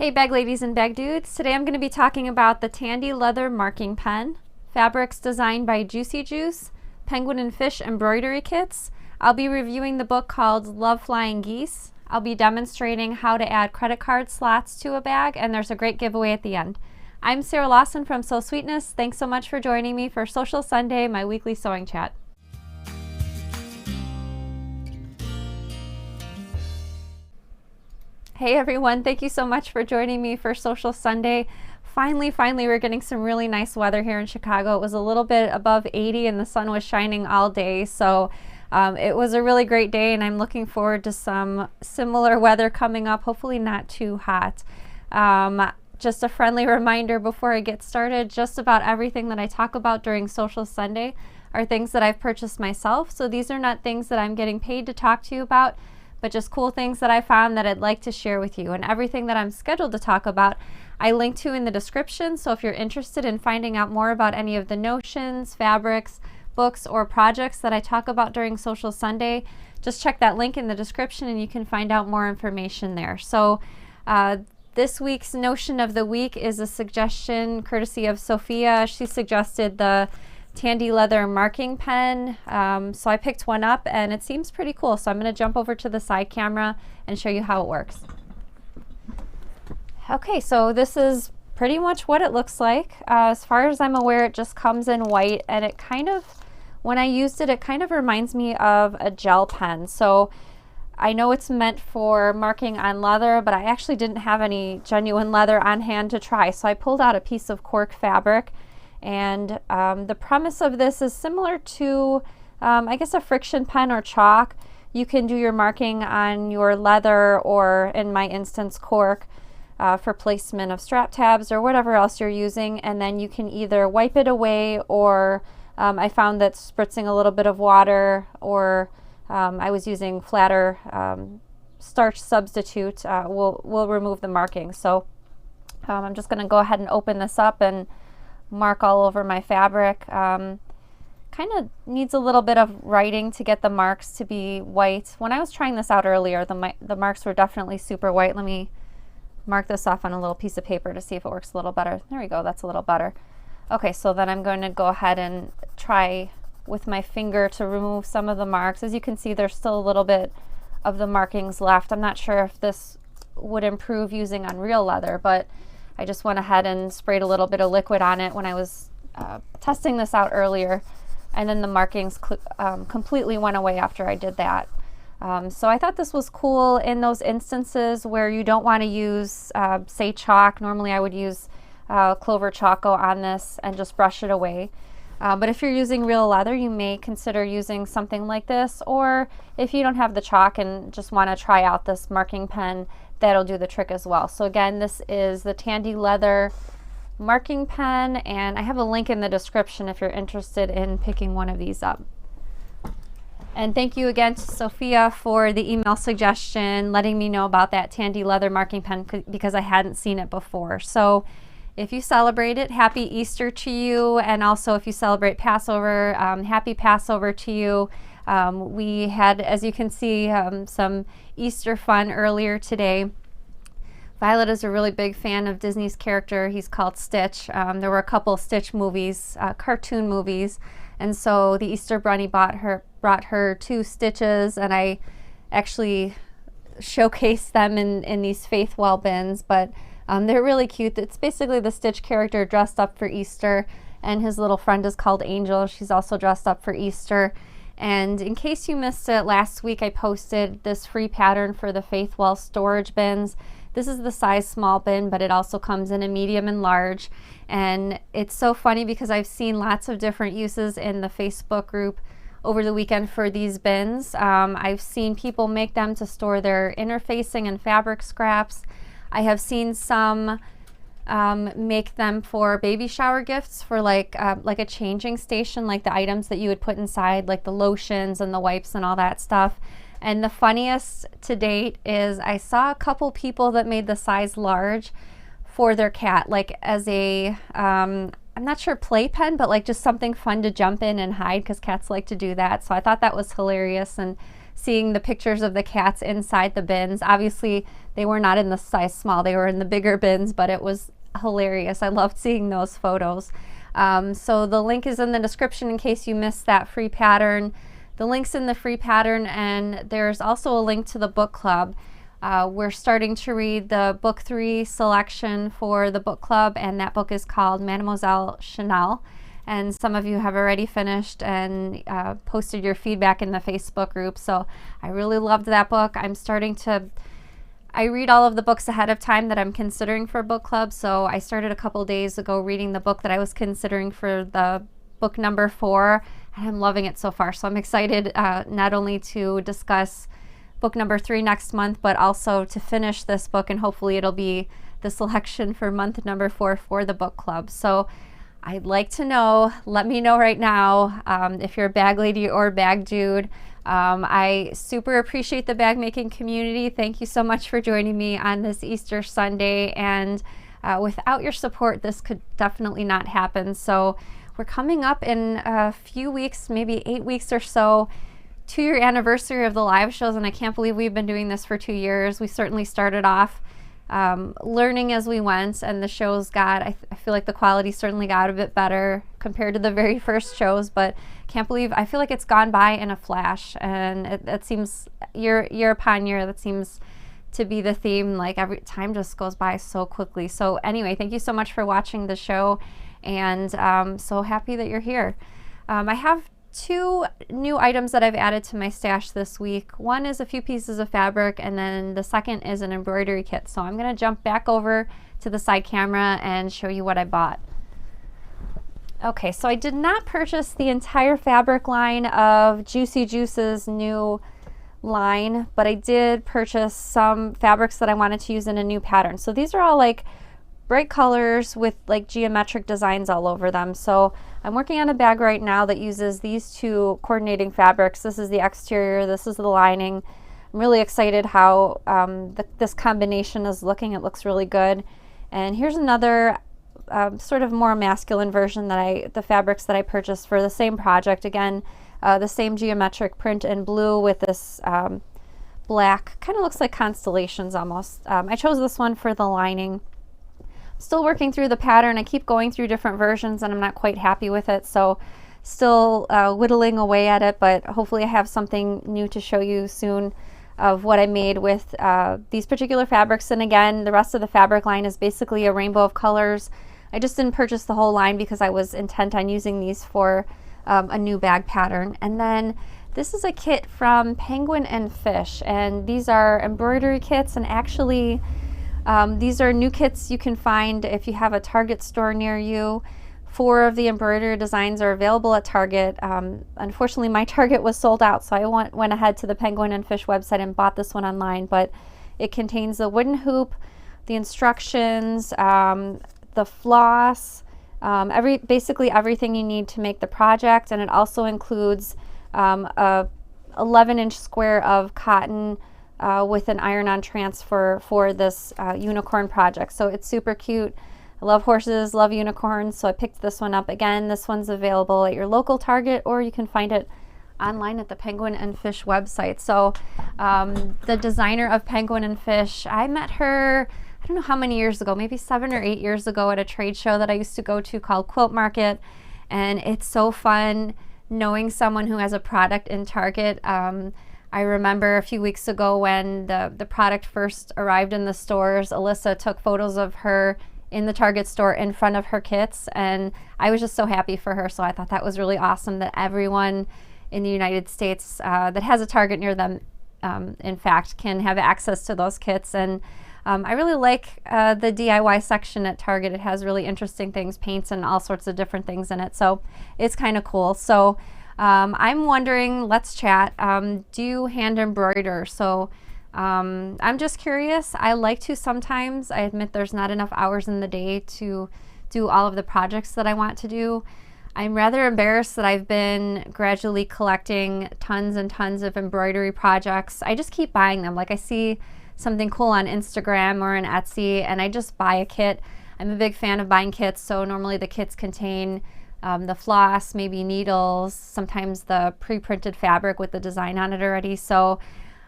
Hey bag ladies and bag dudes, today I'm going to be talking about the Tandy leather marking pen, fabrics designed by Juice, penguin and fish embroidery kits. I'll be reviewing the book called Love Flying Geese. I'll be demonstrating how to add credit card slots to a bag, and there's a great giveaway at the end. I'm Sarah Lawson from Sew Sweetness. Thanks so much for joining me for Sewcial Sunday, my weekly sewing chat. Hey everyone, thank you so much for joining me for Sewcial Sunday. Finally, we're getting some really nice weather here in Chicago. It was a little bit above 80 and the sun was shining all day, so it was a really great day, and I'm looking forward to some similar weather coming up, hopefully not too hot. Just a friendly reminder before I get started, just about everything that I talk about during Sewcial Sunday are things that I've purchased myself, so these are not things that I'm getting paid to talk to you about, but just cool things that I found that I'd like to share with you. And everything that I'm scheduled to talk about, I link to in the description. So if you're interested in finding out more about any of the notions, fabrics, books, or projects that I talk about during Sewcial Sunday, just check that link in the description and you can find out more information there. So this week's notion of the week is a suggestion courtesy of Sophia. She suggested the Tandy leather marking pen, so I picked one up and it seems pretty cool, so I'm going to jump over to the side camera and show you how it works. Okay, so this is pretty much what it looks like. As far as I'm aware, it just comes in white, and it kind of, when I used it, it kind of reminds me of a gel pen. So I know it's meant for marking on leather, but I actually didn't have any genuine leather on hand to try, so I pulled out a piece of cork fabric. And the premise of this is similar to, I guess, a friction pen or chalk. You can do your marking on your leather, or in my instance, cork, for placement of strap tabs or whatever else you're using. And then you can either wipe it away, or I found that spritzing a little bit of water, or I was using flatter starch substitute, will remove the marking. So I'm just going to go ahead and open this up and mark all over my fabric. Kind of needs a little bit of writing to get the marks to be white. When I was trying this out earlier, the marks were definitely super white. Let me mark this off on a little piece of paper to see if it works a little better. There we go, that's a little better. Okay, so then I'm going to go ahead and try with my finger to remove some of the marks. As you can see, there's still a little bit of the markings left. I'm not sure if this would improve using on real leather, but I just went ahead and sprayed a little bit of liquid on it when I was testing this out earlier, and then the markings completely went away after I did that. So I thought this was cool in those instances where you don't want to use, say, chalk. Normally I would use Clover Choco on this and just brush it away. But if you're using real leather, you may consider using something like this, or if you don't have the chalk and just want to try out this marking pen, that'll do the trick as well. So again, this is the Tandy leather marking pen, and I have a link in the description if you're interested in picking one of these up. And thank you again to Sophia for the email suggestion, letting me know about that Tandy leather marking pen, because I hadn't seen it before. So if you celebrate it, happy Easter to you, and also if you celebrate Passover, happy Passover to you. We had, as you can see, some Easter fun earlier today. Violet is a really big fan of Disney's character. He's called Stitch. There were a couple Stitch movies, cartoon movies, and so the Easter Bunny brought her 2 Stitches, and I actually showcased them in these Faithwell bins, but they're really cute. It's basically the Stitch character dressed up for Easter, and his little friend is called Angel. She's also dressed up for Easter. And in case you missed it, last week I posted this free pattern for the Faithwell storage bins. This is the size small bin, but it also comes in a medium and large. And it's so funny because I've seen lots of different uses in the Facebook group over the weekend for these bins. I've seen people make them to store their interfacing and fabric scraps. I have seen some make them for baby shower gifts, for like a changing station, like the items that you would put inside, like the lotions and the wipes and all that stuff. And the funniest to date is I saw a couple people that made the size large for their cat, like as a I'm not sure playpen, but like just something fun to jump in and hide, because cats like to do that. So I thought that was hilarious, and seeing the pictures of the cats inside the bins. Obviously, they were not in the size small, they were in the bigger bins, but it was hilarious. I loved seeing those photos. So the link is in the description in case you missed that free pattern. The link's in the free pattern, and there's also a link to the book club. We're starting to read the book 3 selection for the book club, and that book is called Mademoiselle Chanel. And some of you have already finished and posted your feedback in the Facebook group. So I really loved that book. I read all of the books ahead of time that I'm considering for book club. So I started a couple days ago reading the book that I was considering for the book number 4, and I'm loving it so far. So I'm excited not only to discuss book number 3 next month, but also to finish this book, and hopefully it'll be the selection for month number 4 for the book club. So I'd like to know, let me know right now if you're a bag lady or bag dude. I super appreciate the bag making community. Thank you so much for joining me on this Easter Sunday, and without your support, this could definitely not happen. So we're coming up in a few weeks, maybe 8 weeks or so, 2-year anniversary of the live shows, and I can't believe we've been doing this for 2 years. We certainly started off learning as we went, and the shows I feel like the quality certainly got a bit better compared to the very first shows, but I feel like it's gone by in a flash, and it seems year upon year, that seems to be the theme. Like every time just goes by so quickly. So anyway, thank you so much for watching the show, and so happy that you're here. I have 2 new items that I've added to my stash this week. One is a few pieces of fabric, and then the second is an embroidery kit. So I'm going to jump back over to the side camera and show you what I bought. Okay, so I did not purchase the entire fabric line of Juicy Juice's new line, but I did purchase some fabrics that I wanted to use in a new pattern. So these are all like bright colors with like geometric designs all over them. So I'm working on a bag right now that uses these 2 coordinating fabrics. This is the exterior, this is the lining. I'm really excited how this combination is looking. It looks really good. And here's another sort of more masculine version the fabrics that I purchased for the same project. Again, the same geometric print in blue with this black, kind of looks like constellations almost. I chose this one for the lining. Still working through the pattern. I keep going through different versions and I'm not quite happy with it, so still whittling away at it, but hopefully I have something new to show you soon of what I made with these particular fabrics. And again, the rest of the fabric line is basically a rainbow of colors. I just didn't purchase the whole line because I was intent on using these for a new bag pattern. And then this is a kit from Penguin and Fish, and these are embroidery kits, and actually these are new kits you can find if you have a Target store near you. 4 of the embroidery designs are available at Target. Unfortunately, my Target was sold out, so I went ahead to the Penguin and Fish website and bought this one online, but it contains the wooden hoop, the instructions, the floss, basically everything you need to make the project, and it also includes a 11-inch square of cotton with an iron-on transfer for this unicorn project. So it's super cute. I love horses, love unicorns, so I picked this one up. Again, this one's available at your local Target, or you can find it online at the Penguin and Fish website. So the designer of Penguin and Fish, I met her, I don't know how many years ago, maybe 7 or 8 years ago at a trade show that I used to go to called Quilt Market, and it's so fun knowing someone who has a product in Target. I remember a few weeks ago when the product first arrived in the stores, Alyssa took photos of her in the Target store in front of her kits, and I was just so happy for her. So I thought that was really awesome that everyone in the United States that has a Target near them, in fact, can have access to those kits. And I really like the DIY section at Target. It has really interesting things, paints and all sorts of different things in it. So it's kind of cool. So I'm wondering, let's chat, do you hand embroider? So I'm just curious. I like to sometimes. I admit there's not enough hours in the day to do all of the projects that I want to do. I'm rather embarrassed that I've been gradually collecting tons and tons of embroidery projects. I just keep buying them. Like I see something cool on Instagram or on Etsy and I just buy a kit. I'm a big fan of buying kits, so normally the kits contain the floss, maybe needles, sometimes the pre-printed fabric with the design on it already. So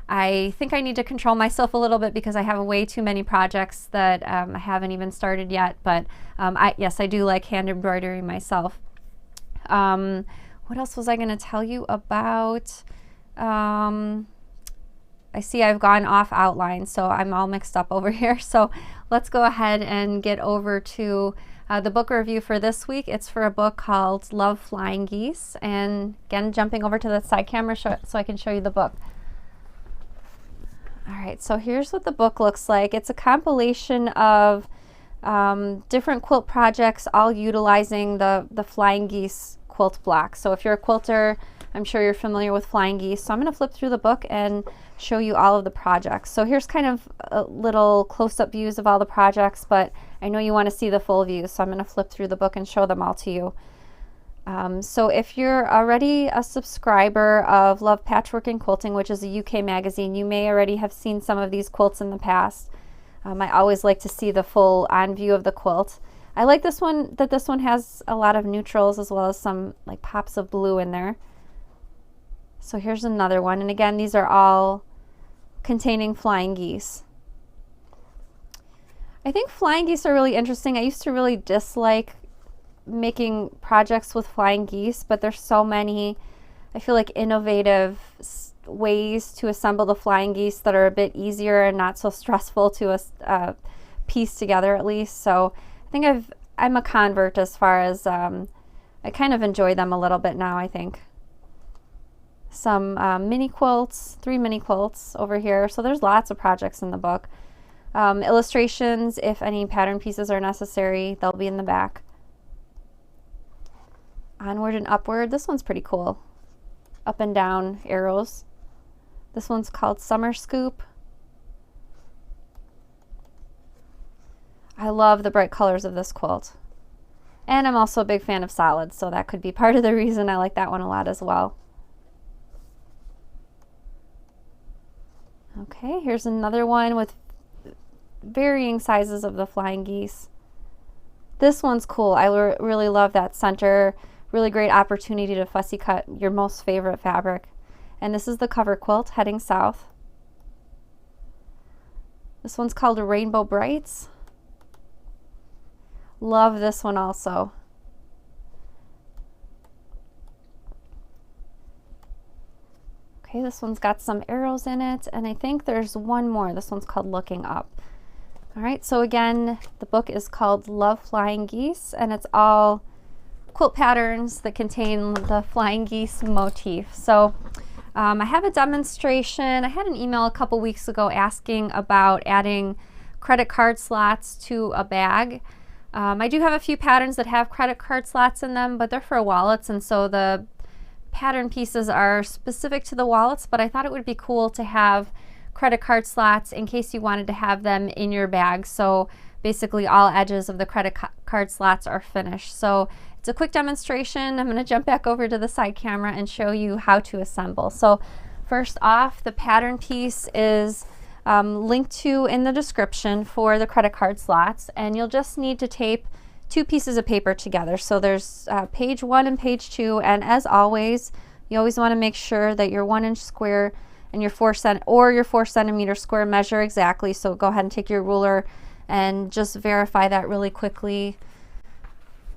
I think I need to control myself a little bit because I have way too many projects that I haven't even started yet. But yes, I do like hand embroidery myself. What else was I going to tell you about? I see I've gone off outline, so I'm all mixed up over here. So let's go ahead and get over to the book review for this week. It's for a book called Love Flying Geese. And again, jumping over to the side camera so I can show you the book. All right, so here's what the book looks like. It's a compilation of different quilt projects, all utilizing the flying geese quilt block. So if you're a quilter, I'm sure you're familiar with flying geese. So I'm going to flip through the book and show you all of the projects. So here's kind of a little close-up views of all the projects, but I know you want to see the full view, so I'm going to flip through the book and show them all to you. So if you're already a subscriber of Love Patchwork and Quilting, which is a UK magazine, you may already have seen some of these quilts in the past. I always like to see the full on view of the quilt. I like this one, that this one has a lot of neutrals as well as some like pops of blue in there. So here's another one, and again, these are all containing flying geese. I think flying geese are really interesting. I used to really dislike making projects with flying geese, but there's so many, I feel like, innovative ways to assemble the flying geese that are a bit easier and not so stressful to piece together, at least. So I think I'm a convert as far as I kind of enjoy them a little bit now, I think. Some mini quilts, 3 mini quilts over here. So there's lots of projects in the book. Illustrations, if any pattern pieces are necessary, they'll be in the back. Onward and upward. This one's pretty cool. Up and down arrows. This one's called Summer Scoop. I love the bright colors of this quilt. And I'm also a big fan of solids, so that could be part of the reason I like that one a lot as well. Okay, here's another one with varying sizes of the flying geese. This one's cool. I really love that center. Really great opportunity to fussy cut your most favorite fabric. And this is the cover quilt heading south. This one's called Rainbow Brights. Love this one also. Okay, this one's got some arrows in it, and I think there's one more. This one's called Looking Up. All right, so again, the book is called Love Flying Geese, and it's all quilt patterns that contain the flying geese motif. So I have a demonstration. I had an email a couple weeks ago asking about adding credit card slots to a bag. I do have a few patterns that have credit card slots in them, but they're for wallets, and so the pattern pieces are specific to the wallets, but I thought it would be cool to have credit card slots in case you wanted to have them in your bag. So basically all edges of the credit card slots are finished. So it's a quick demonstration. I'm going to jump back over to the side camera and show you how to assemble. So first off, the pattern piece is linked to in the description for the credit card slots, and you'll just need to tape 2 pieces of paper together. So there's page 1 and page 2, and as always, you always want to make sure that your 1-inch square and your 4 centimeter square measure exactly. So go ahead and take your ruler and just verify that really quickly.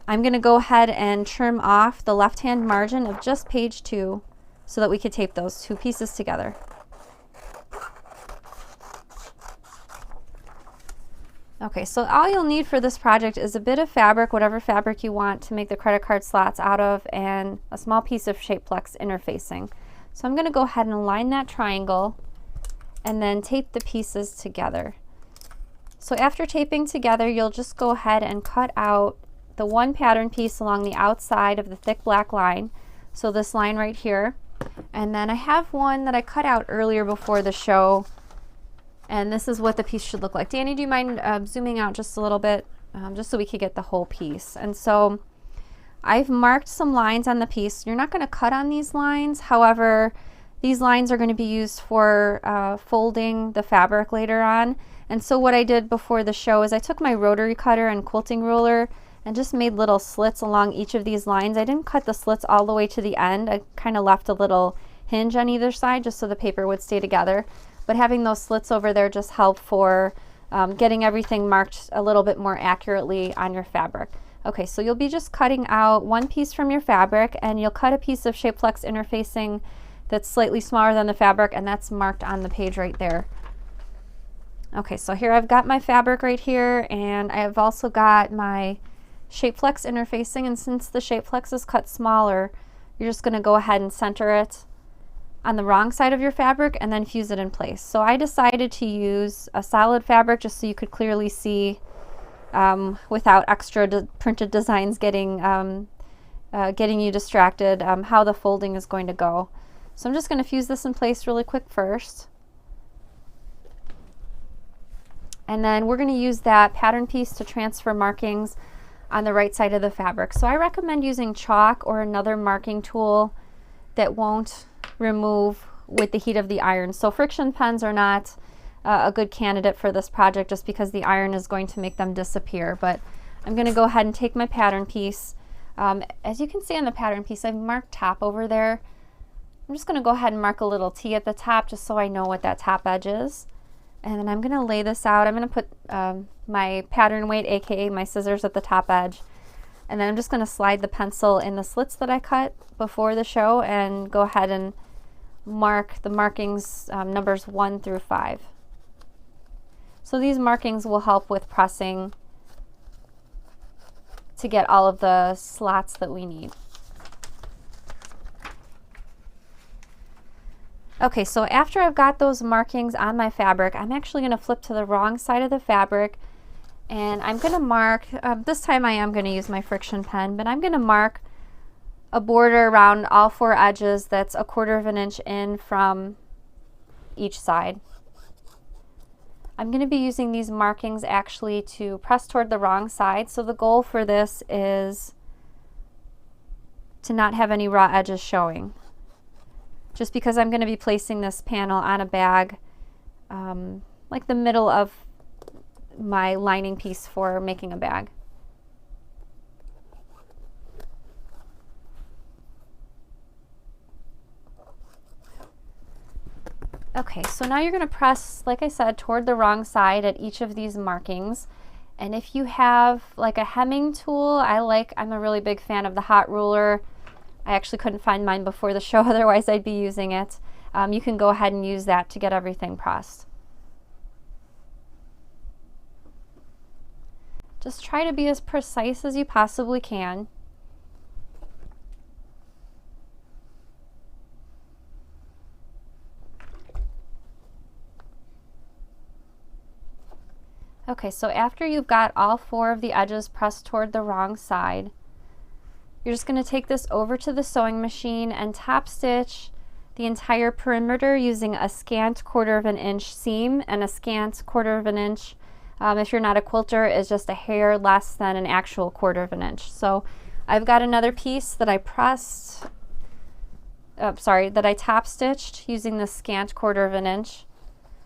I'm going to go ahead and trim off the left-hand margin of just page 2 so that we could tape those 2 pieces together. Okay, so all you'll need for this project is a bit of fabric, whatever fabric you want to make the credit card slots out of, and a small piece of Shapeplex interfacing. So I'm going to go ahead and align that triangle and then tape the pieces together. So after taping together, you'll just go ahead and cut out the one pattern piece along the outside of the thick black line. So this line right here. And then I have one that I cut out earlier before the show, and this is what the piece should look like. Danny, do you mind zooming out just a little bit, just so we could get the whole piece? And so I've marked some lines on the piece. You're not going to cut on these lines. However, these lines are going to be used for folding the fabric later on. And so what I did before the show is I took my rotary cutter and quilting ruler and just made little slits along each of these lines. I didn't cut the slits all the way to the end. I kind of left a little hinge on either side just so the paper would stay together. But having those slits over there just help for getting everything marked a little bit more accurately on your fabric. Okay, so you'll be just cutting out one piece from your fabric, and you'll cut a piece of Shapeflex interfacing that's slightly smaller than the fabric, and that's marked on the page right there. Okay, so here I've got my fabric right here, and I have also got my Shapeflex interfacing, and since the Shapeflex is cut smaller, you're just going to go ahead and center it on the wrong side of your fabric and then fuse it in place. So I decided to use a solid fabric just so you could clearly see without extra printed designs getting you distracted, how the folding is going to go. So I'm just going to fuse this in place really quick first. And then we're going to use that pattern piece to transfer markings on the right side of the fabric. So I recommend using chalk or another marking tool that won't remove with the heat of the iron. So friction pens are not a good candidate for this project just because the iron is going to make them disappear. But I'm going to go ahead and take my pattern piece. As you can see on the pattern piece, I've marked top over there. I'm just going to go ahead and mark a little T at the top just so I know what that top edge is. And then I'm going to lay this out. I'm going to put my pattern weight, aka my scissors, at the top edge. And then I'm just going to slide the pencil in the slits that I cut before the show and go ahead and mark the markings, numbers 1 through 5. So these markings will help with pressing to get all of the slots that we need. Okay, so after I've got those markings on my fabric, I'm actually going to flip to the wrong side of the fabric, and I'm going to mark, this time I am going to use my friction pen, but I'm going to mark a border around all 4 edges that's 1/4 of an inch in from each side. I'm going to be using these markings actually to press toward the wrong side, so the goal for this is to not have any raw edges showing. Just because I'm going to be placing this panel on a bag, like the middle of my lining piece for making a bag. Okay, so now you're going to press, like I said, toward the wrong side at each of these markings. And if you have like a hemming tool, I'm a really big fan of the hot ruler. I actually couldn't find mine before the show, otherwise I'd be using it. You can go ahead and use that to get everything pressed. Just try to be as precise as you possibly can. Okay, so after you've got all 4 of the edges pressed toward the wrong side, you're just going to take this over to the sewing machine and top stitch the entire perimeter using a scant 1/4 of an inch seam, and a scant 1/4 of an inch, if you're not a quilter, is just a hair less than an actual 1/4 of an inch. So I've got another piece that I that I top stitched using the scant 1/4 of an inch.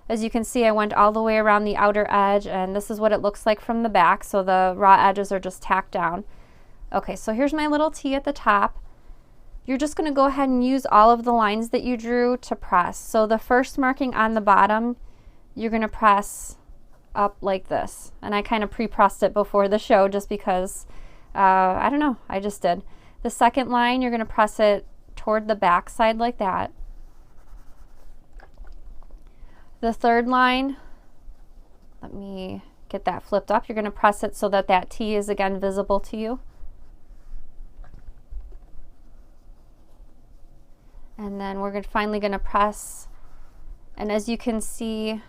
As you can see, I went all the way around the outer edge, and this is what it looks like from the back, so the raw edges are just tacked down. Okay, so here's my little T at the top. You're just going to go ahead and use all of the lines that you drew to press. So the first marking on the bottom, you're going to press up like this. And I kind of pre-pressed it before the show just because, I don't know, I just did. The second line, you're going to press it toward the back side like that. The third line, let me get that flipped up. You're going to press it so that that T is again visible to you. And then we're finally going to press, and as you can see,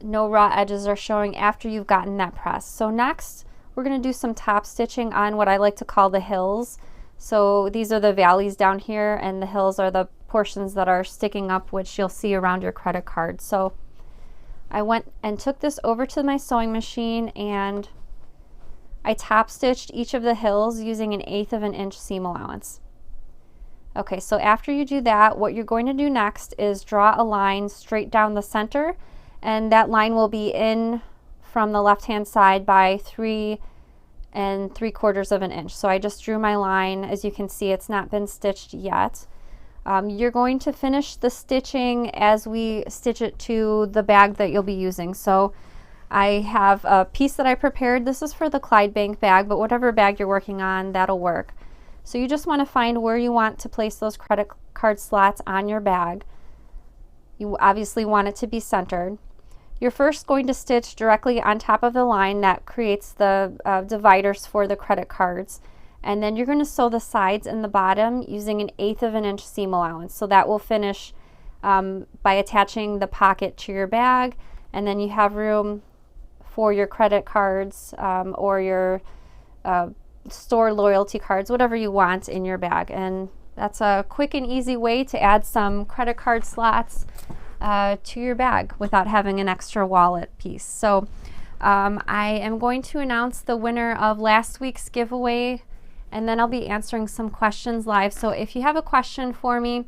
no raw edges are showing after you've gotten that press. So next, we're going to do some top stitching on what I like to call the hills. So these are the valleys down here, and the hills are the portions that are sticking up, which you'll see around your credit card. So I went and took this over to my sewing machine, and I top stitched each of the hills using an 1/8 of an inch seam allowance. Okay, so after you do that, what you're going to do next is draw a line straight down the center, and that line will be in from the left-hand side by 3 and 3/4 of an inch. So I just drew my line. As you can see, it's not been stitched yet. You're going to finish the stitching as we stitch it to the bag that you'll be using. So I have a piece that I prepared. This is for the Clydebank bag, but whatever bag you're working on, that'll work. So you just want to find where you want to place those credit card slots on your bag. You obviously want it to be centered. You're first going to stitch directly on top of the line that creates the dividers for the credit cards. And then you're going to sew the sides and the bottom using 1/8 of an inch seam allowance. So that will finish by attaching the pocket to your bag, and then you have room for your credit cards or your store loyalty cards, whatever you want in your bag. And that's a quick and easy way to add some credit card slots to your bag without having an extra wallet piece. So I am going to announce the winner of last week's giveaway, and then I'll be answering some questions live. So if you have a question for me,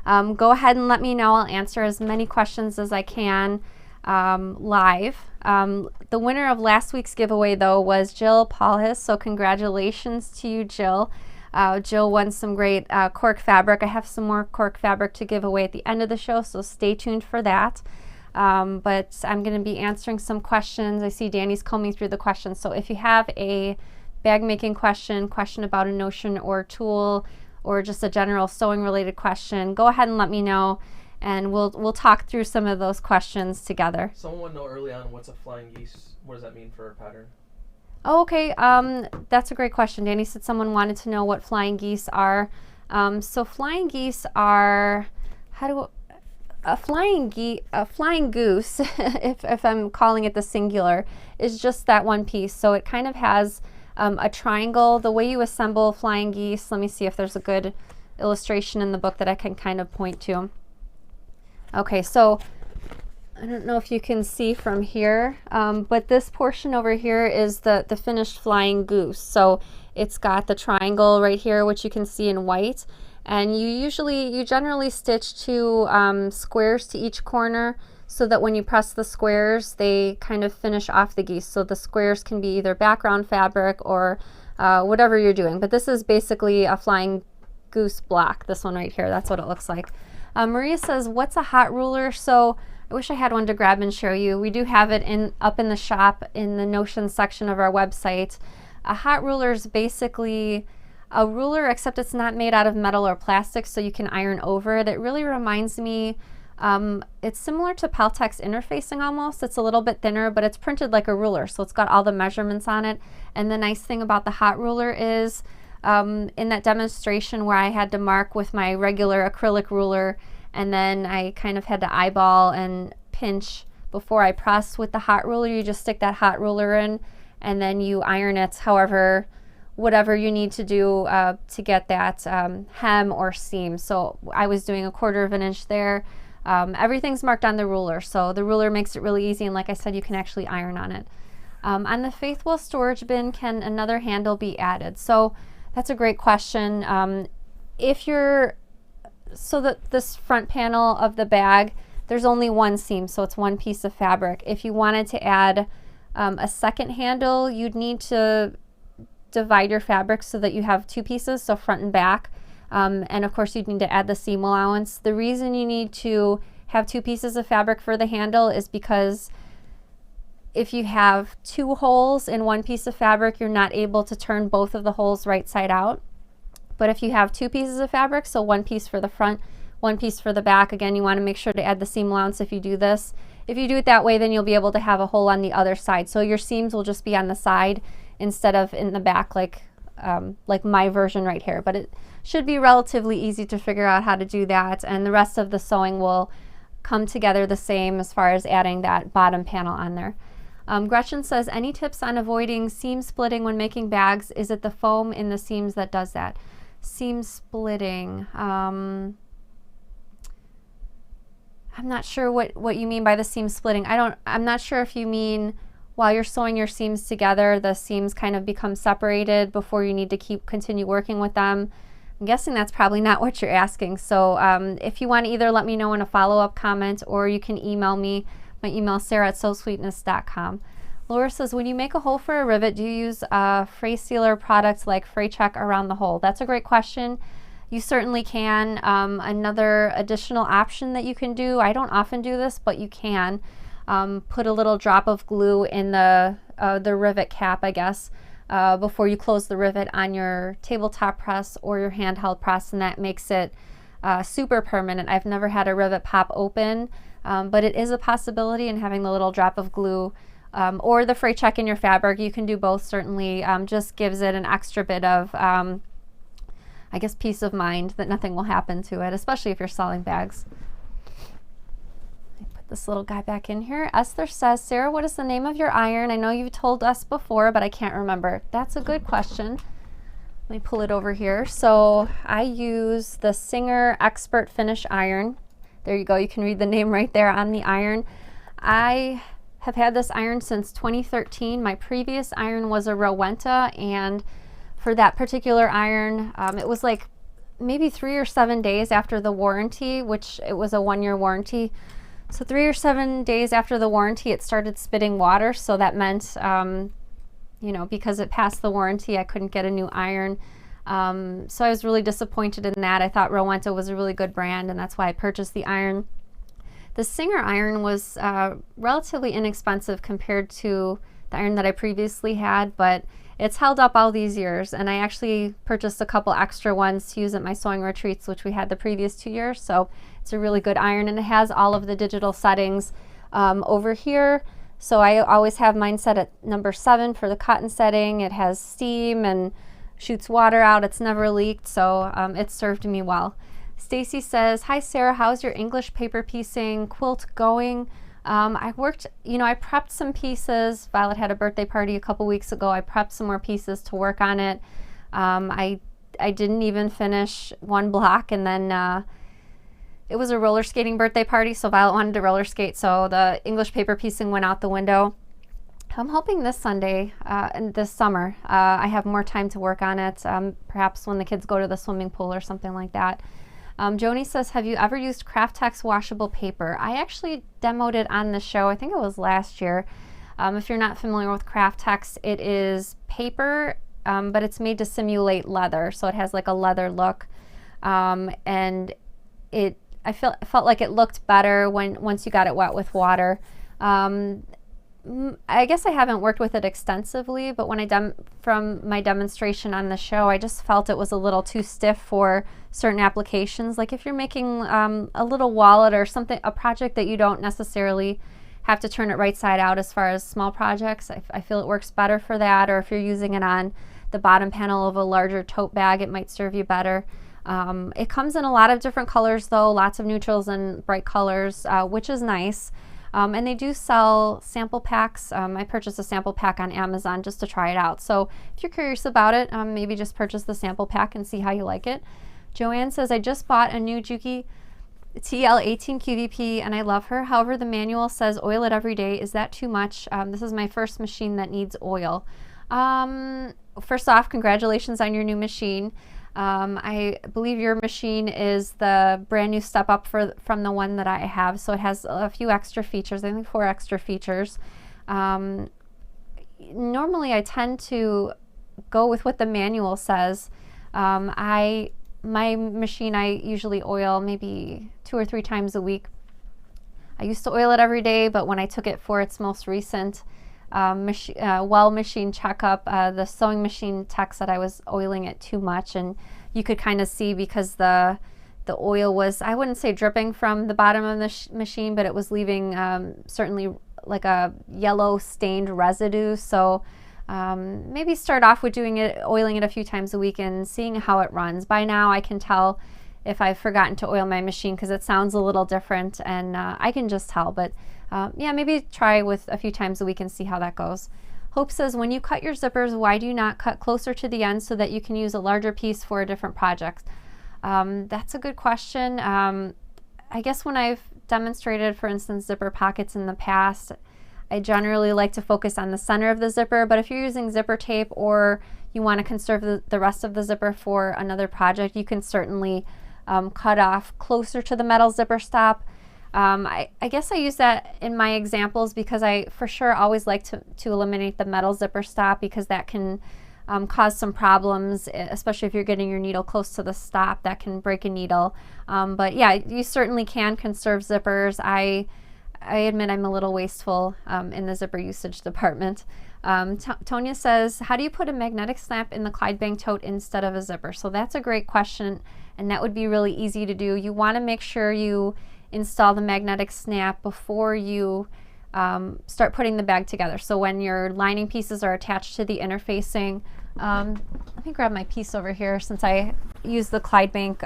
go ahead and let me know. I'll answer as many questions as I can live. The winner of last week's giveaway, though, was Jill Paulhus, so congratulations to you, Jill. Jill won some great cork fabric. I have some more cork fabric to give away at the end of the show, so stay tuned for that. But I'm going to be answering some questions. I see Danny's combing through the questions, so if you have a bag making question about a notion or tool, or just a general sewing related question, go ahead and let me know, and we'll talk through some of those questions together. Someone wanted to know early on, what's a flying geese? What does that mean for a pattern? Oh, okay. That's a great question. Danny said someone wanted to know what flying geese are. So flying geese are, a flying goose, if I'm calling it the singular, is just that one piece. So it kind of has a triangle. The way you assemble flying geese, let me see if there's a good illustration in the book that I can kind of point to. Okay, so I don't know if you can see from here, but this portion over here is the finished flying goose. So it's got the triangle right here, which you can see in white, and you generally stitch two squares to each corner, so that when you press the squares, they kind of finish off the geese. So the squares can be either background fabric or whatever you're doing. But this is basically a flying goose block, this one right here. That's what it looks like. Maria says, what's a hot ruler? So I wish I had one to grab and show you. We do have it up in the shop in the notions section of our website. A hot ruler is basically a ruler, except it's not made out of metal or plastic, so you can iron over it. It really reminds me, it's similar to Peltex interfacing almost. It's a little bit thinner, but it's printed like a ruler, so it's got all the measurements on it. And the nice thing about the hot ruler is, in that demonstration where I had to mark with my regular acrylic ruler, and then I kind of had to eyeball and pinch before I press with the hot ruler, you just stick that hot ruler in, and then you iron it whatever you need to do to get that hem or seam. So I was doing 1/4 of an inch there. Everything's marked on the ruler, so the ruler makes it really easy, and like I said, you can actually iron on it. On the Faithwell storage bin, can another handle be added? So that's a great question. This front panel of the bag, there's only one seam, so it's one piece of fabric. If you wanted to add a second handle, you'd need to divide your fabric so that you have two pieces, so front and back. And of course, you'd need to add the seam allowance. The reason you need to have two pieces of fabric for the handle is because if you have two holes in one piece of fabric, you're not able to turn both of the holes right side out. But if you have two pieces of fabric, so one piece for the front, one piece for the back, again, you want to make sure to add the seam allowance if you do this. If you do it that way, then you'll be able to have a hole on the other side. So your seams will just be on the side instead of in the back like my version right here. But it should be relatively easy to figure out how to do that, and the rest of the sewing will come together the same as far as adding that bottom panel on there. Gretchen says, any tips on avoiding seam splitting when making bags? Is it the foam in the seams that does that? Seam splitting. I'm not sure what you mean by the seam splitting. I'm not sure if you mean while you're sewing your seams together, the seams kind of become separated before you need to continue working with them. I'm guessing that's probably not what you're asking. So if you want to either let me know in a follow-up comment, or you can email me. My email is sarah@sewsweetness.com. Laura says, when you make a hole for a rivet, do you use a fray sealer product like fray check around the hole? That's a great question. You certainly can. Another additional option that you can do, I don't often do this, but you can put a little drop of glue in the rivet cap, I guess, before you close the rivet on your tabletop press or your handheld press, and that makes it super permanent. I've never had a rivet pop open, but it is a possibility, and having the little drop of glue or the fray check in your fabric, you can do both, certainly just gives it an extra bit of, I guess, peace of mind that nothing will happen to it, especially if you're selling bags. Let me put this little guy back in here. Esther says, Sarah, what is the name of your iron? I know you've told us before, but I can't remember. That's a good question. Let me pull it over here. So I use the Singer Expert Finish Iron. There you go. You can read the name right there on the iron. I have had this iron since 2013. My previous iron was a Rowenta, and for that particular iron, it was like maybe 3 or 7 days after the warranty, which it was a 1-year warranty. So 3 or 7 days after the warranty, it started spitting water. So that meant, you know, because it passed the warranty, I couldn't get a new iron. So I was really disappointed in that. I thought Rowenta was a really good brand, and that's why I purchased the iron. The Singer iron was relatively inexpensive compared to the iron that I previously had, but it's held up all these years, and I actually purchased a couple extra ones to use at my sewing retreats, which we had the previous 2 years. So it's a really good iron, and it has all of the digital settings over here. So I always have mine set at number 7 for the cotton setting. It has steam and shoots water out. It's never leaked, so it served me well. Stacy says, hi Sarah, how's your English paper piecing quilt going? I worked, you know, I prepped some pieces. Violet had a birthday party a couple weeks ago. I prepped some more pieces to work on it. I didn't even finish one block, and then it was a roller skating birthday party, so Violet wanted to roller skate, so the English paper piecing went out the window. I'm hoping this Sunday and this summer I have more time to work on it, perhaps when the kids go to the swimming pool or something like that. Joni says, have you ever used Craftex washable paper? I actually demoed it on the show. I think it was last year. If you're not familiar with Craftex, it is paper, but it's made to simulate leather. So it has like a leather look. And I felt like it looked better once you got it wet with water. I guess I haven't worked with it extensively, but when from my demonstration on the show, I just felt it was a little too stiff for certain applications. Like if you're making a little wallet or something, a project that you don't necessarily have to turn it right side out as far as small projects, I feel it works better for that. Or if you're using it on the bottom panel of a larger tote bag, it might serve you better. It comes in a lot of different colors though, lots of neutrals and bright colors, which is nice. And they do sell sample packs. I purchased a sample pack on Amazon just to try it out. So if you're curious about it, maybe just purchase the sample pack and see how you like it. Joanne says, I just bought a new Juki TL18 QVP and I love her. However, the manual says oil it every day. Is that too much? This is my first machine that needs oil. First off, congratulations on your new machine. I believe your machine is the brand new step up from the one that I have, so it has a few extra features. I think 4 extra features. Normally I tend to go with what the manual says. My machine I usually oil maybe 2 or 3 times a week. I used to oil it every day, but when I took it for its most recent machine checkup, the sewing machine tech said I was oiling it too much, and you could kind of see because the oil was, I wouldn't say dripping from the bottom of the machine, but it was leaving certainly like a yellow stained residue. So maybe start off with oiling it a few times a week and seeing how it runs. By now I can tell if I've forgotten to oil my machine because it sounds a little different, and I can just tell. But yeah, maybe try with a few times a week and see how that goes. Hope says, when you cut your zippers, why do you not cut closer to the end so that you can use a larger piece for a different project? That's a good question. I guess when I've demonstrated, for instance, zipper pockets in the past, I generally like to focus on the center of the zipper, but if you're using zipper tape or you want to conserve the rest of the zipper for another project, you can certainly cut off closer to the metal zipper stop. I guess I use that in my examples because I for sure always like to eliminate the metal zipper stop, because that can cause some problems, especially if you're getting your needle close to the stop. That can break a needle. But yeah, you certainly can conserve zippers. I admit I'm a little wasteful in the zipper usage department. Tonya says, how do you put a magnetic snap in the Clydebank tote instead of a zipper? So that's a great question, and that would be really easy to do. You want to make sure you install the magnetic snap before you start putting the bag together. So when your lining pieces are attached to the interfacing, let me grab my piece over here since I use the Clydebank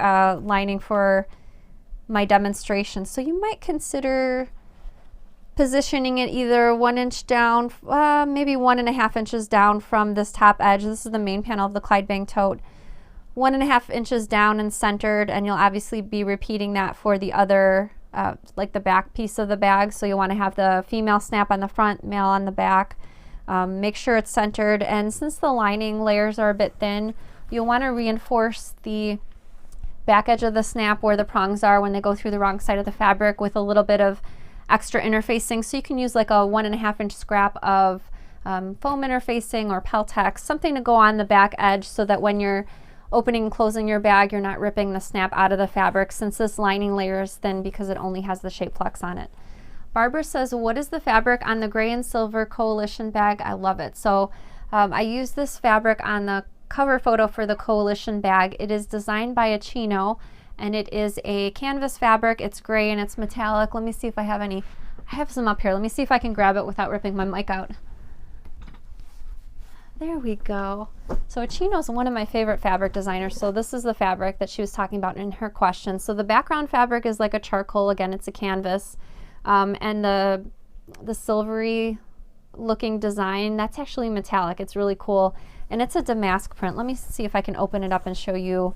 lining for my demonstration. So you might consider positioning it either 1 inch down, maybe 1.5 inches down from this top edge. This is the main panel of the Clydebank tote. 1.5 inches down and centered, and you'll obviously be repeating that for the other, like the back piece of the bag. So you want to have the female snap on the front, male on the back. Make sure it's centered, and since the lining layers are a bit thin, you'll want to reinforce the back edge of the snap where the prongs are when they go through the wrong side of the fabric with a little bit of extra interfacing. So you can use like a 1.5 inch scrap of foam interfacing or Peltex, something to go on the back edge so that when you're opening and closing your bag, you're not ripping the snap out of the fabric, since this lining layer is thin because it only has the Shapeflex on it. Barbara says, what is the fabric on the gray and silver Coalition bag? I love it. So I use this fabric on the cover photo for the Coalition bag. It is designed by a Chino, and it is a canvas fabric. It's gray and it's metallic. Let me see if I have any. I have some up here. Let me see if I can grab it without ripping my mic out. There we go. So Chino is one of my favorite fabric designers. So this is the fabric that she was talking about in her question. So the background fabric is like a charcoal. Again, it's a canvas. And the silvery looking design, that's actually metallic. It's really cool. And it's a damask print. Let me see if I can open it up and show you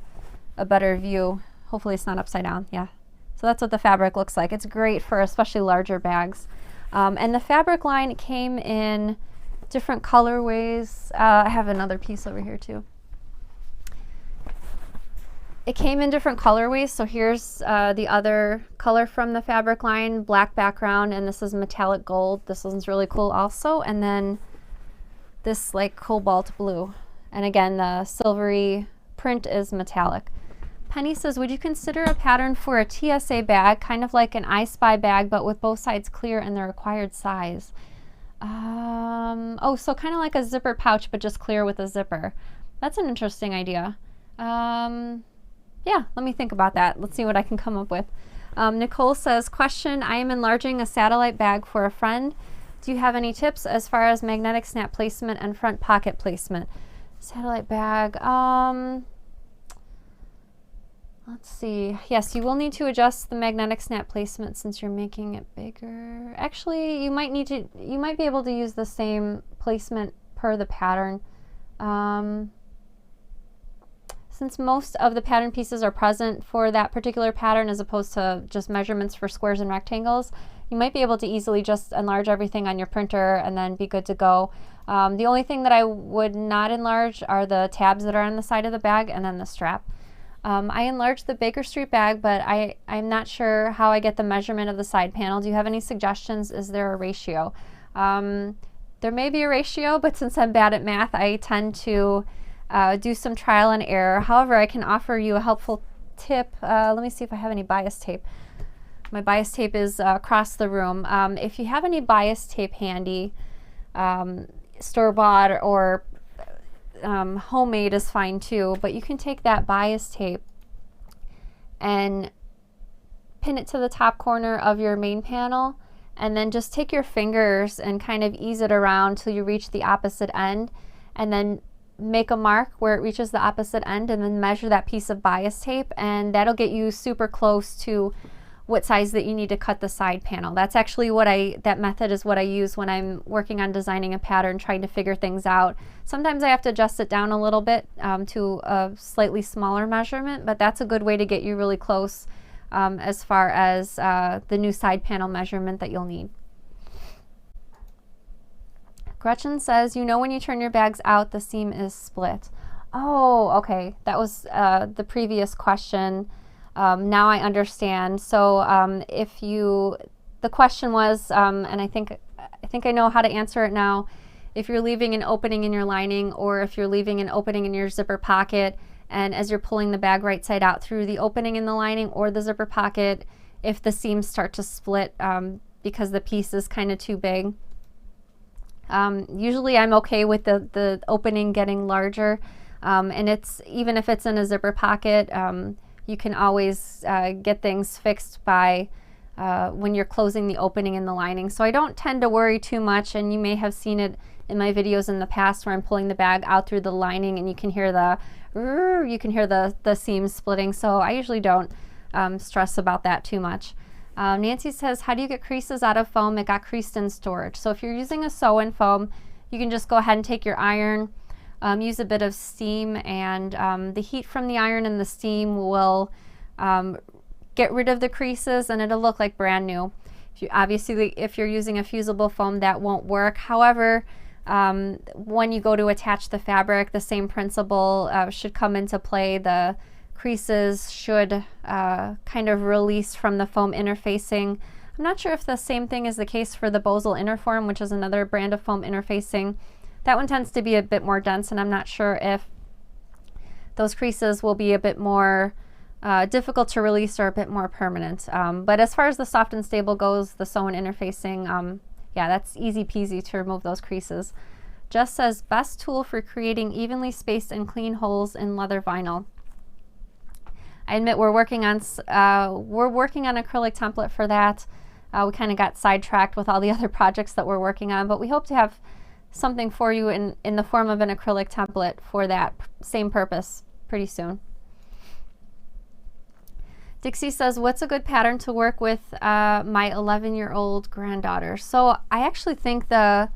a better view. Hopefully it's not upside down. Yeah. So that's what the fabric looks like. It's great for especially larger bags. And the fabric line came in different colorways. I have another piece over here too. It came in different colorways. So here's the other color from the fabric line, black background, and this is metallic gold. This one's really cool also. And then this like cobalt blue. And again, the silvery print is metallic. Penny says, would you consider a pattern for a TSA bag, kind of like an I Spy bag, but with both sides clear and the required size? Oh, so kind of like a zipper pouch, but just clear with a zipper. That's an interesting idea. Yeah, let me think about that. Let's see what I can come up with. Nicole says, question, I am enlarging a satellite bag for a friend. Do you have any tips as far as magnetic snap placement and front pocket placement? Satellite bag, let's see. Yes, you will need to adjust the magnetic snap placement since you're making it bigger. Actually, you might be able to use the same placement per the pattern. Since most of the pattern pieces are present for that particular pattern as opposed to just measurements for squares and rectangles, you might be able to easily just enlarge everything on your printer and then be good to go. The only thing that I would not enlarge are the tabs that are on the side of the bag and then the strap. I enlarged the Baker Street bag, but I'm not sure how I get the measurement of the side panel. Do you have any suggestions? Is there a ratio? There may be a ratio, but since I'm bad at math, I tend to do some trial and error. However, I can offer you a helpful tip. Let me see if I have any bias tape. My bias tape is across the room. If you have any bias tape handy, store-bought or homemade is fine too, but you can take that bias tape and pin it to the top corner of your main panel, and then just take your fingers and kind of ease it around till you reach the opposite end, and then make a mark where it reaches the opposite end, and then measure that piece of bias tape, and that'll get you super close to what size that you need to cut the side panel. That's actually what that method is what I use when I'm working on designing a pattern, trying to figure things out. Sometimes I have to adjust it down a little bit to a slightly smaller measurement, but that's a good way to get you really close as far as the new side panel measurement that you'll need. Gretchen says, you know when you turn your bags out, the seam is split. Oh, okay. That was the previous question. Now I understand. So the question was, and I think I know how to answer it now. If you're leaving an opening in your lining, or if you're leaving an opening in your zipper pocket, and as you're pulling the bag right side out through the opening in the lining or the zipper pocket, if the seams start to split because the piece is kind of too big. Usually I'm okay with the opening getting larger, and even if it's in a zipper pocket, you can always get things fixed by when you're closing the opening in the lining. So I don't tend to worry too much, and you may have seen it in my videos in the past where I'm pulling the bag out through the lining and you can hear the seams splitting. So I usually don't stress about that too much. Nancy says, how do you get creases out of foam? It got creased in storage. So if you're using a sew-in foam, you can just go ahead and take your iron, use a bit of steam, and the heat from the iron and the steam will get rid of the creases and it'll look like brand new. Obviously, if you're using a fusible foam, that won't work. However, when you go to attach the fabric, the same principle should come into play. The creases should kind of release from the foam interfacing. I'm not sure if the same thing is the case for the Bosal Interform, which is another brand of foam interfacing. That one tends to be a bit more dense, and I'm not sure if those creases will be a bit more difficult to release or a bit more permanent. But as far as the soft and stable goes, the sew-in interfacing, yeah, that's easy peasy to remove those creases. Just says, best tool for creating evenly spaced and clean holes in leather vinyl. I admit we're working on acrylic template for that. We kind of got sidetracked with all the other projects that we're working on, but we hope to have something for you in the form of an acrylic template for that same purpose pretty soon. Dixie says, what's a good pattern to work with my 11-year-old granddaughter? So I actually think the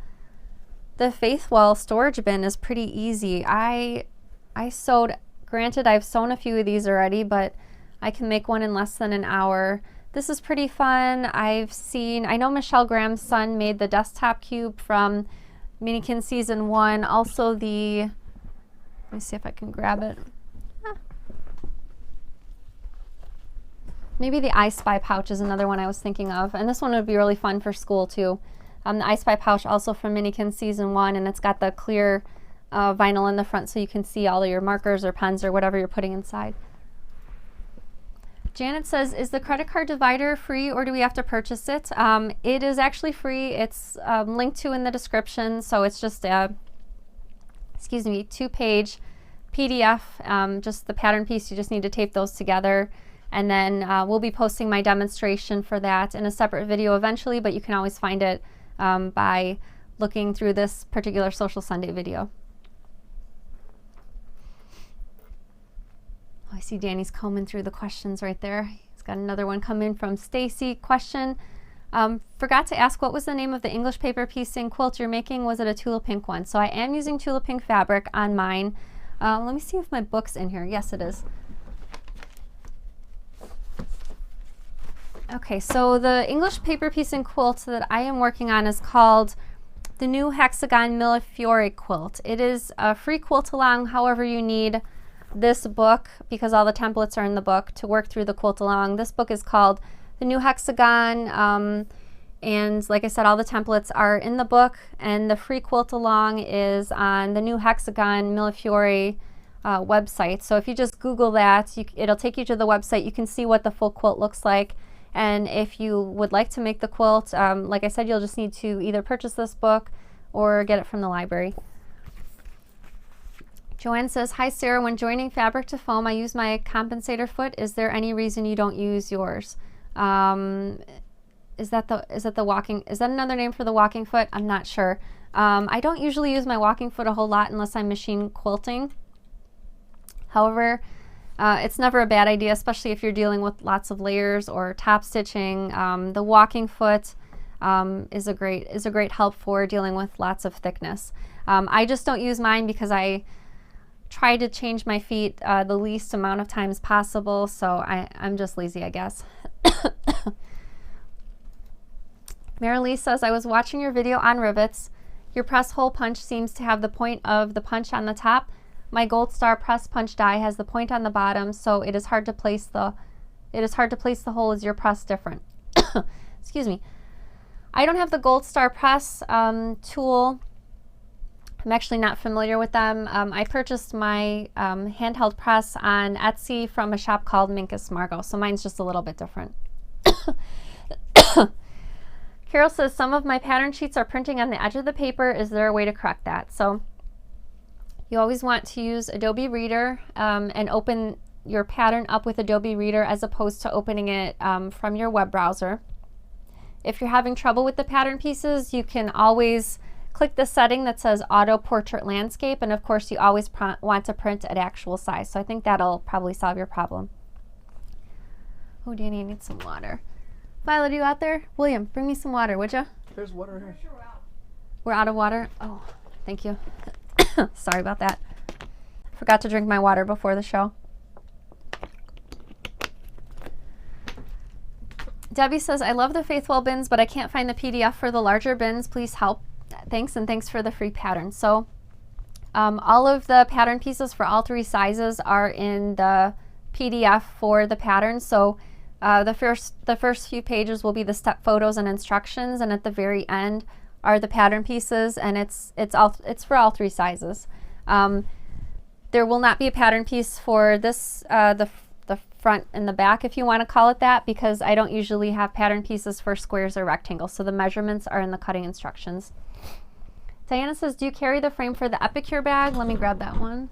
Faithwell storage bin is pretty easy. I sewed, granted I've sewn a few of these already, but I can make one in less than an hour. This is pretty fun. I know Michelle Graham's son made the desktop cube from Minikin Season 1. Also let me see if I can grab it. Maybe the I Spy pouch is another one I was thinking of, and this one would be really fun for school too. The I Spy pouch also from Minikin Season 1, and it's got the clear vinyl in the front so you can see all of your markers or pens or whatever you're putting inside. Janet says, is the credit card divider free or do we have to purchase it? It is actually free. It's linked to in the description, so it's just a 2-page PDF, just the pattern piece. You just need to tape those together. And then we'll be posting my demonstration for that in a separate video eventually, but you can always find it by looking through this particular Social Sunday video. Oh, I see Danny's combing through the questions right there. He's got another one come in from Stacy. Question, forgot to ask, what was the name of the English paper piecing quilt you're making? Was it a Tula Pink one? So I am using Tula Pink fabric on mine. Let me see if my book's in here. Yes, it is. Okay, so the English paper piecing quilt that I am working on is called the New Hexagon Millefiori quilt. It is a free quilt along, however you need this book, because all the templates are in the book to work through the quilt along. This book is called the New Hexagon, and like I said, all the templates are in the book, and the free quilt along is on the New Hexagon Millefiori website. So if you just Google that, it'll take you to the website. You can see what the full quilt looks like. And if you would like to make the quilt, like I said, you'll just need to either purchase this book or get it from the library. Joanne says, hi Sarah, when joining fabric to foam, I use my compensator foot. Is there any reason you don't use yours? Is that another name for the walking foot? I'm not sure. I don't usually use my walking foot a whole lot unless I'm machine quilting. However, it's never a bad idea, especially if you're dealing with lots of layers or top stitching. The walking foot is a great help for dealing with lots of thickness. I just don't use mine because I try to change my feet the least amount of times possible, so I'm just lazy, I guess. Marilee says, I was watching your video on rivets. Your press hole punch seems to have the point of the punch on the top. My Gold Star press punch die has the point on the bottom, so it is hard to place the It is hard to place the hole. Is your press different? Excuse me. I don't have the Gold Star press tool. I'm actually not familiar with them. I purchased my handheld press on Etsy from a shop called Minkus Margot, so mine's just a little bit different. Carol says, some of my pattern sheets are printing on the edge of the paper. Is there a way to correct that? So you always want to use Adobe Reader and open your pattern up with Adobe Reader as opposed to opening it from your web browser. If you're having trouble with the pattern pieces, you can always click the setting that says Auto Portrait Landscape, and of course you always want to print at actual size. So I think that'll probably solve your problem. Oh, Danny, I need some water. Violet, are you out there? William, bring me some water, would you? There's water here. We're out of water? Oh, thank you. Sorry about that. Forgot to drink my water before the show. Debbie says, I love the Faithwell bins, but I can't find the PDF for the larger bins. Please help. Thanks, and thanks for the free pattern. So all of the pattern pieces for all 3 sizes are in the PDF for the pattern. So the first few pages will be the step photos and instructions, and at the very end are the pattern pieces, and it's for all 3 sizes. There will not be a pattern piece for this the front and the back, if you want to call it that, because I don't usually have pattern pieces for squares or rectangles, so the measurements are in the cutting instructions. Diana says, do you carry the frame for the Epicure bag? Let me grab that one.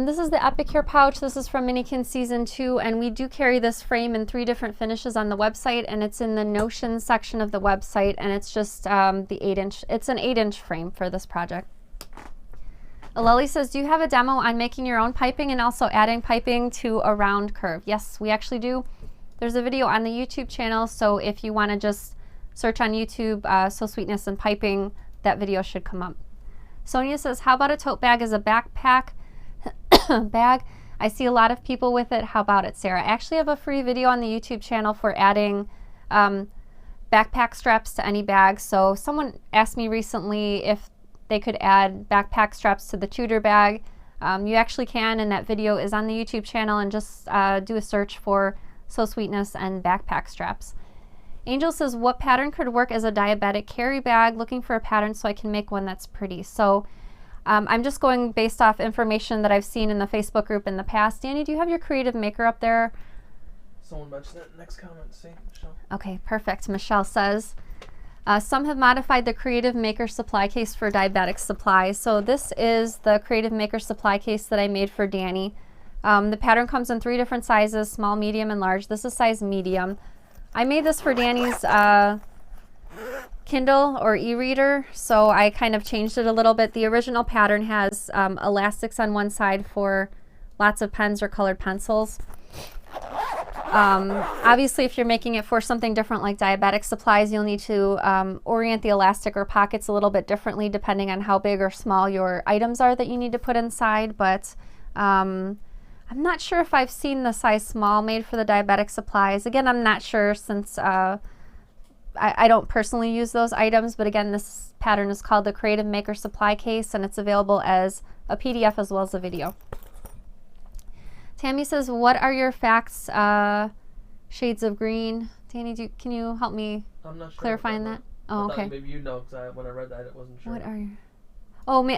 This is the Epicure pouch. This is from Minikin Season 2, and we do carry this frame in 3 different finishes on the website, and it's in the Notion section of the website, and it's just the 8-inch. It's an 8-inch frame for this project. Lily says, do you have a demo on making your own piping and also adding piping to a round curve? Yes, we actually do. There's a video on the YouTube channel, so if you want to just search on YouTube, Sew Sweetness and piping, that video should come up. Sonia says, how about a tote bag as a backpack bag? I see a lot of people with it. How about it, Sarah? I actually have a free video on the YouTube channel for adding backpack straps to any bag. So someone asked me recently if they could add backpack straps to the Tudor bag. You actually can, and that video is on the YouTube channel, and just do a search for Sew Sweetness and backpack straps. Angel says, what pattern could work as a diabetic carry bag? Looking for a pattern so I can make one that's pretty. So I'm just going based off information that I've seen in the Facebook group in the past. Danny, do you have your creative maker up there? Someone mentioned it. Next comment, see, Michelle. Okay, perfect. Michelle says, some have modified the Creative Maker supply case for diabetic supplies. So this is the Creative Maker supply case that I made for Danny. The pattern comes in 3 different sizes, small, medium, and large. This is size medium. I made this for Danny's Kindle or e-reader, so I kind of changed it a little bit. The original pattern has elastics on one side for lots of pens or colored pencils. Obviously, if you're making it for something different like diabetic supplies, you'll need to orient the elastic or pockets a little bit differently depending on how big or small your items are that you need to put inside. But I'm not sure if I've seen the size small made for the diabetic supplies. Again, I'm not sure since I don't personally use those items. But again, this pattern is called the Creative Maker Supply Case, and it's available as a PDF as well as a video. Tammy says, what are your facts shades of green? Danny, can you help me clarifying that? Oh, okay. Maybe you know, because when I read that, it wasn't sure. What are your... Oh,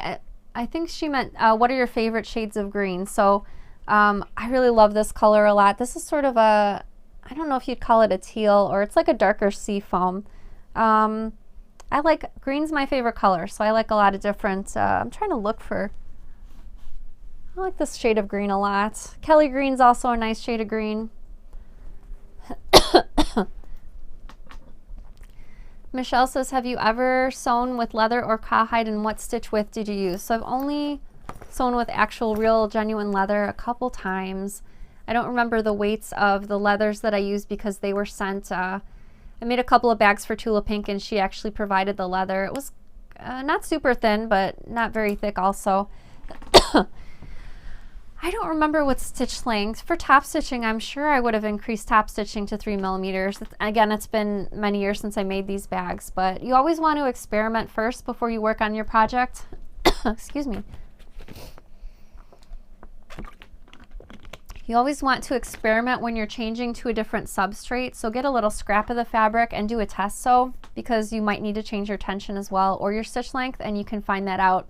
I think she meant, what are your favorite shades of green? So I really love this color a lot. This is sort of a, I don't know if you'd call it a teal, or it's like a darker sea foam. Green's my favorite color, so I like a lot of different, I'm trying to look for... I like this shade of green a lot. Kelly green's also a nice shade of green. Michelle says, have you ever sewn with leather or cowhide, and what stitch width did you use? So I've only sewn with actual real genuine leather a couple times. I don't remember the weights of the leathers that I used because they were sent. I made a couple of bags for Tula Pink, and she actually provided the leather. It was not super thin, but not very thick also. I don't remember what stitch length. For top stitching, I'm sure I would have increased top stitching to 3 millimeters. Again, it's been many years since I made these bags, but you always want to experiment first before you work on your project. Excuse me. You always want to experiment when you're changing to a different substrate. So get a little scrap of the fabric and do a test sew, because you might need to change your tension as well, or your stitch length, and you can find that out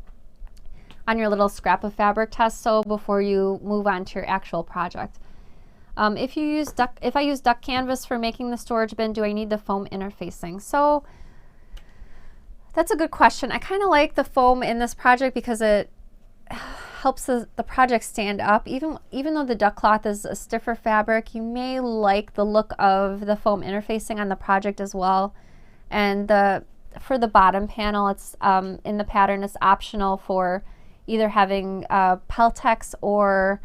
on your little scrap of fabric test sew before you move on to your actual project. If I use duck canvas for making the storage bin, do I need the foam interfacing? So that's a good question. I kind of like the foam in this project because it helps the project stand up. Even though the duck cloth is a stiffer fabric, you may like the look of the foam interfacing on the project as well. And for the bottom panel, it's in the pattern, it's optional for either having Peltex or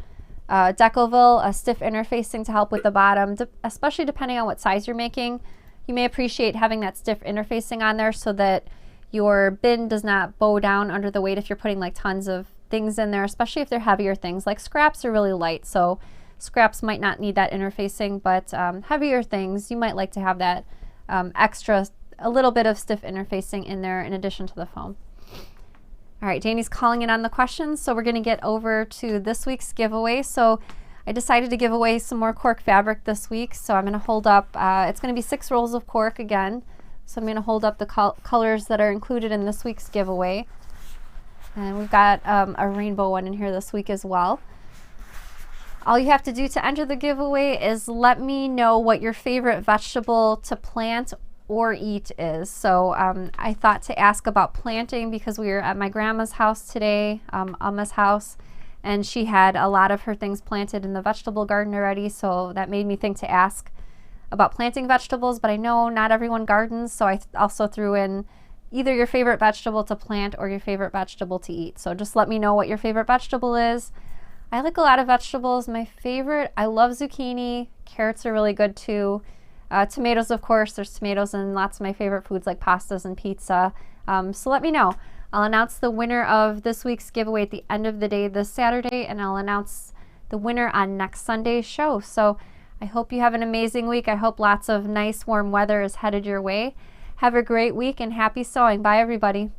Decovil, a stiff interfacing to help with the bottom, especially depending on what size you're making. You may appreciate having that stiff interfacing on there so that your bin does not bow down under the weight if you're putting like tons of things in there, especially if they're heavier things. Like scraps are really light, so scraps might not need that interfacing, but heavier things, you might like to have that a little bit of stiff interfacing in there in addition to the foam. All right, Danny's calling in on the questions, so we're going to get over to this week's giveaway. So I decided to give away some more cork fabric this week, so I'm going to hold up, it's going to be 6 rolls of cork again. So I'm going to hold up the colors that are included in this week's giveaway. And we've got a rainbow one in here this week as well. All you have to do to enter the giveaway is let me know what your favorite vegetable to plant or eat is. So I thought to ask about planting because we were at my grandma's house today, Amma's house, and she had a lot of her things planted in the vegetable garden already, so that made me think to ask about planting vegetables, but I know not everyone gardens, so I also threw in either your favorite vegetable to plant or your favorite vegetable to eat. So just let me know what your favorite vegetable is. I like a lot of vegetables. My favorite, I love zucchini. Carrots are really good too. Tomatoes, of course. There's tomatoes in lots of my favorite foods like pastas and pizza. So let me know. I'll announce the winner of this week's giveaway at the end of the day this Saturday, and I'll announce the winner on next Sunday's show. So I hope you have an amazing week. I hope lots of nice warm weather is headed your way. Have a great week and happy sewing. Bye everybody.